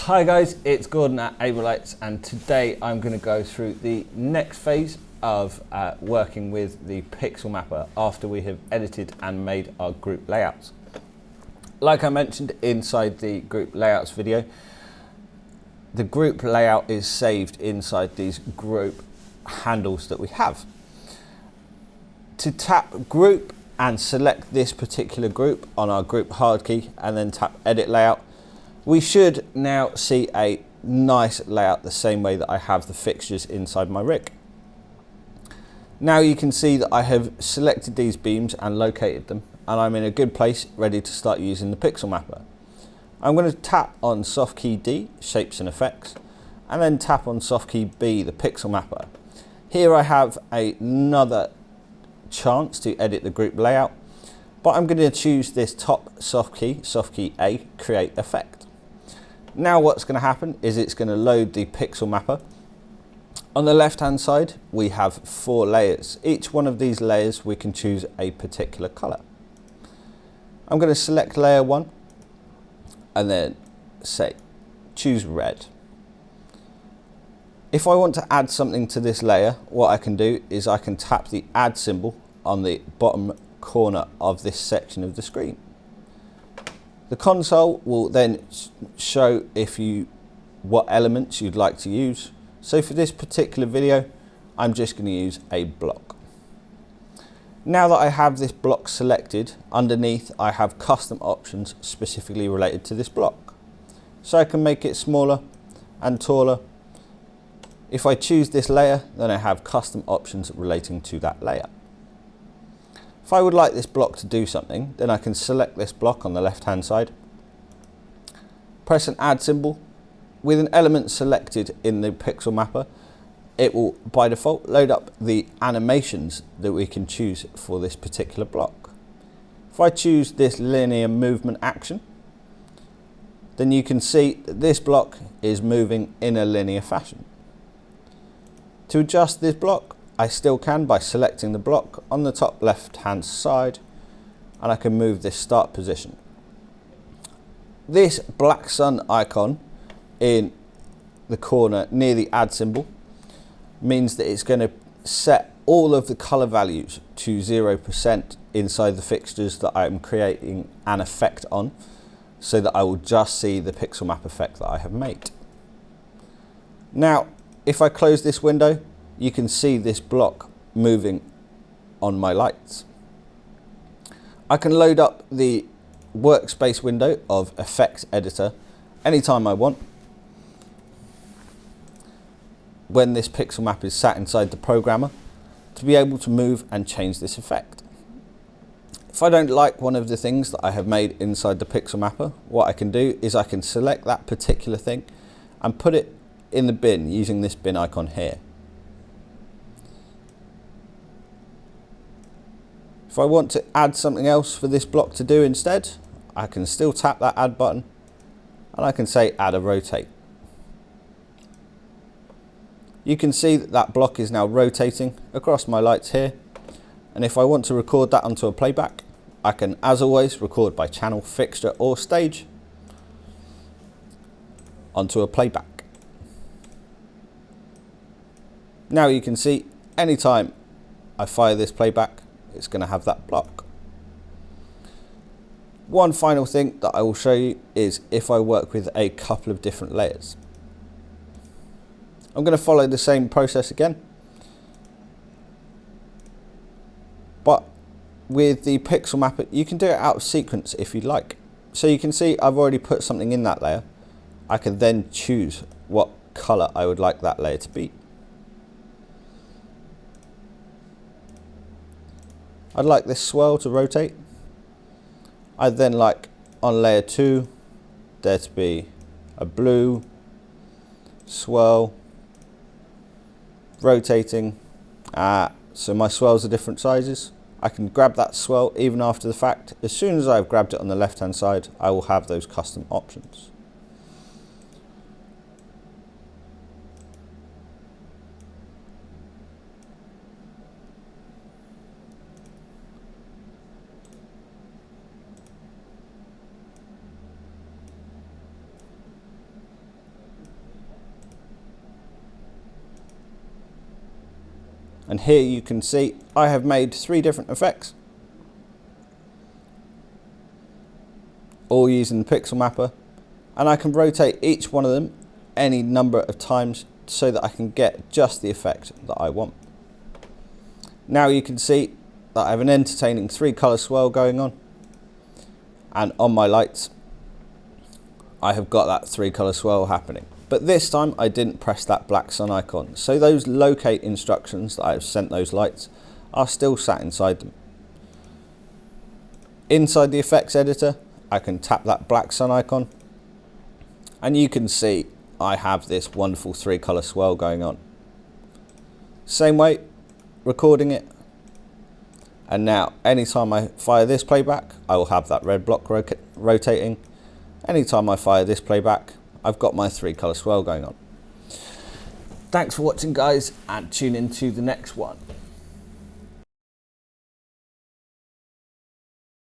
Hi guys, it's Gordon at Ableites, and today I'm going to go through the next phase of working with the pixel mapper after we have edited and made our group layouts. Like I mentioned inside the group layouts video, the group layout is saved inside these group handles that we have. To tap group and select this particular group on our group hard key and then tap edit layout, we should now see a nice layout the same way that I have the fixtures inside my rig. Now you can see that I have selected these beams and located them, and I'm in a good place ready to start using the pixel mapper. I'm going to tap on soft key D, shapes and effects, and then tap on soft key B, the pixel mapper. Here I have another chance to edit the group layout, but I'm going to choose this top soft key A, create effect. Now what's going to happen is it's going to load the pixel mapper. On the left hand side we have 4 layers. Each one of these layers we can choose a particular color. I'm going to select layer 1 and then say choose red. If I want to add something to this layer, what I can do is I can tap the add symbol on the bottom corner of this section of the screen. The console will then show what elements you'd like to use. So for this particular video, I'm just going to use a block. Now that I have this block selected, underneath I have custom options specifically related to this block. So I can make it smaller and taller. If I choose this layer, then I have custom options relating to that layer. If I would like this block to do something, then I can select this block on the left hand side, press an add symbol. With an element selected in the pixel mapper, it will by default load up the animations that we can choose for this particular block. If I choose this linear movement action, then you can see that this block is moving in a linear fashion. To adjust this block, I still can by selecting the block on the top left hand side, and I can move this start position. This black sun icon in the corner near the add symbol means that it's going to set all of the color values to 0% inside the fixtures that I'm creating an effect on, so that I will just see the pixel map effect that I have made. Now if I close this window, you can see this block moving on my lights. I can load up the workspace window of effects editor anytime I want, when this pixel map is sat inside the programmer, to be able to move and change this effect. If I don't like one of the things that I have made inside the pixel mapper, what I can do is I can select that particular thing and put it in the bin using this bin icon here. If I want to add something else for this block to do instead, I can still tap that add button and I can say add a rotate. You can see that that block is now rotating across my lights here, and if I want to record that onto a playback, I can, as always, record by channel, fixture or stage onto a playback. Now you can see anytime I fire this playback, it's going to have that block. One final thing that I will show you is if I work with a couple of different layers. I'm going to follow the same process again, but with the pixel mapper you can do it out of sequence if you'd like. So you can see I've already put something in that layer. I can then choose what color I would like that layer to be. I'd like this swirl to rotate. I'd then like on layer 2 there to be a blue swirl rotating. So my swirls are different sizes. I can grab that swirl even after the fact. As soon as I've grabbed it on the left hand side, I will have those custom options. And here you can see I have made 3 different effects, all using the pixel mapper, and I can rotate each one of them any number of times so that I can get just the effect that I want. Now you can see that I have an entertaining 3-colour swirl going on, and on my lights I have got that 3-colour swirl happening. But this time I didn't press that black sun icon, so those locate instructions that I have sent those lights are still sat inside them. Inside the effects editor, I can tap that black sun icon, and you can see I have this wonderful 3-colour swirl going on. Same way, recording it, and now anytime I fire this playback, I will have that red block rotating. Anytime I fire this playback, I've got my 3-colour swirl going on. Thanks for watching, guys, and tune in to the next one.